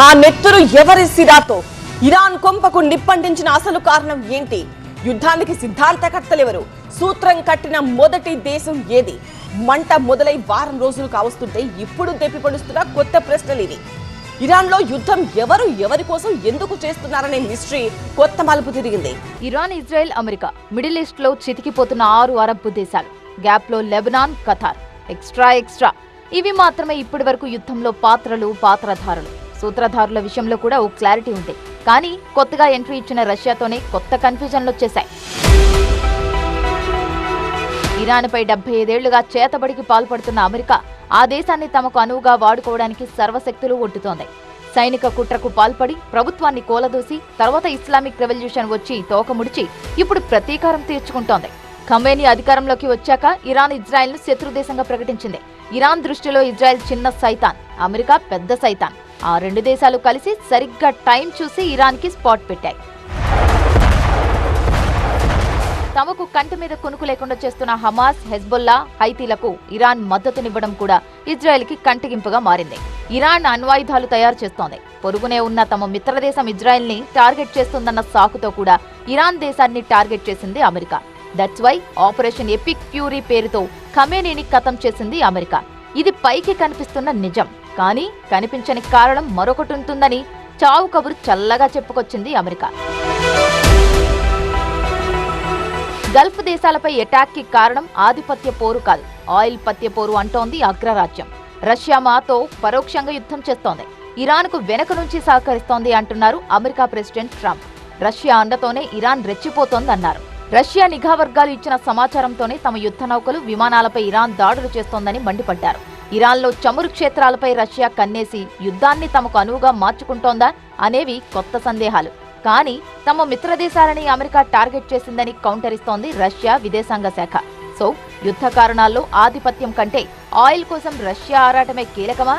ఆ నెత్తురు ఎవరి సిరాతో? ఇరాన్ కొంపకు నిప్పంటించిన అసలు కారణం ఏంటి? యుద్ధానికి సిద్ధాంతకర్తలెవరు? సూత్రం కట్టిన మొదటి దేశం ఏది? మంట మొదలై వారం రోజులు కావస్తుంటే ఇప్పుడు దెప్పిపడుస్తున్న కొత్త ప్రశ్నలు ఇవి. ఇరాన్లో యుద్ధం ఎవరి కోసం ఎందుకు చేస్తున్నారనే మిస్టరీ కొత్త మలుపు తిరిగింది. Iran, Israel, America, middle east లో చితికిపోతున్న 6 అరబ్ దేశాలు, గ్యాప్ లో లెబనాన్, ఖతార్, ఎక్స్ట్రా ఇవి మాత్రమే ఇప్పటి వరకు యుద్ధంలో పాత్రధారులు. సూత్రధారుల విషయంలో కూడా ఓ క్లారిటీ ఉంది. కానీ కొత్తగా ఎంట్రీ ఇచ్చిన రష్యాతోనే కొత్త కన్ఫ్యూజన్లు వచ్చేశాయి. ఇరాన్పై 75 ఏళ్లుగా చేతబడికి పాల్పడుతున్న అమెరికా ఆ దేశాన్ని తమకు అనువుగా వాడుకోవడానికి సర్వశక్తులు ఒడ్డుతోంది. సైనిక కుట్రకు పాల్పడి ప్రభుత్వాన్ని కూలదూసి తర్వాత ఇస్లామిక్ రెవల్యూషన్ వచ్చి తోకముడిచి ఇప్పుడు ప్రతీకారం తీర్చుకుంటోంది. ఖమేనీ అధికారంలోకి వచ్చాక ఇరాన్ ఇజ్రాయెల్ను శత్రుదేశంగా ప్రకటించింది. ఇరాన్ దృష్టిలో ఇజ్రాయెల్ చిన్న సైతాన్, అమెరికా పెద్ద సైతాన్. ఆ 2 దేశాలు కలిసి సరిగ్గా టైం చూసి ఇరాన్కి స్పాట్ పెట్టాయి. తమకు కంటి మీద కొనుకు లేకుండా చేస్తున్న హమాస్, హెజ్బొల్లా, హైతీలకు ఇరాన్ మద్దతునివ్వడం కూడా ఇజ్రాయెల్కి కంటిగింపుగా మారింది. ఇరాన్ అణ్వాయుధాలు తయారు చేస్తోంది. పొరుగునే ఉన్న తమ మిత్రదేశం ఇజ్రాయెల్ని టార్గెట్ చేస్తుందన్న సాకుతో కూడా ఇరాన్ దేశాన్ని టార్గెట్ చేసింది America. That's why operation epic fury పేరుతో ఖమేనీని ఖతం చేసింది అమెరికా. ఇది పైకి కనిపిస్తున్న నిజం, కానీ కనిపించని కారణం మరొకటి ఉంటుందని చావు కబురు చల్లగా చెప్పుకొచ్చింది అమెరికా. గల్ఫ్ దేశాలపై అటాక్కి కారణం ఆధిపత్య పోరు కాదు, ఆయిల్ పత్య పోరు అంటోంది అగ్రరాజ్యం. రష్యా మాతో పరోక్షంగా యుద్ధం చేస్తోంది, ఇరాన్కు వెనక నుంచి సహకరిస్తోంది అంటున్నారు అమెరికా ప్రెసిడెంట్ ట్రంప్. రష్యా అండతోనే ఇరాన్ రెచ్చిపోతోందన్నారు. రష్యా నిఘా వర్గాలు ఇచ్చిన సమాచారంతోనే తమ యుద్ధ నౌకలు, విమానాలపై ఇరాన్ దాడులు చేస్తోందని మండిపడ్డారు. ఇరాన్లో చమురు క్షేత్రాలపై రష్యా కన్నేసి యుద్ధాన్ని తమకు అనువుగా మార్చుకుంటోందా అనేవి కొత్త సందేహాలు. కానీ తమ మిత్రదేశాలని అమెరికా టార్గెట్ చేసిందని కౌంటర్ ఇస్తోంది రష్యా విదేశాంగ శాఖ. సో యుద్ధ కారణాల్లో ఆధిపత్యం కంటే ఆయిల్ కోసం రష్యా ఆరాటమే కీలకమా?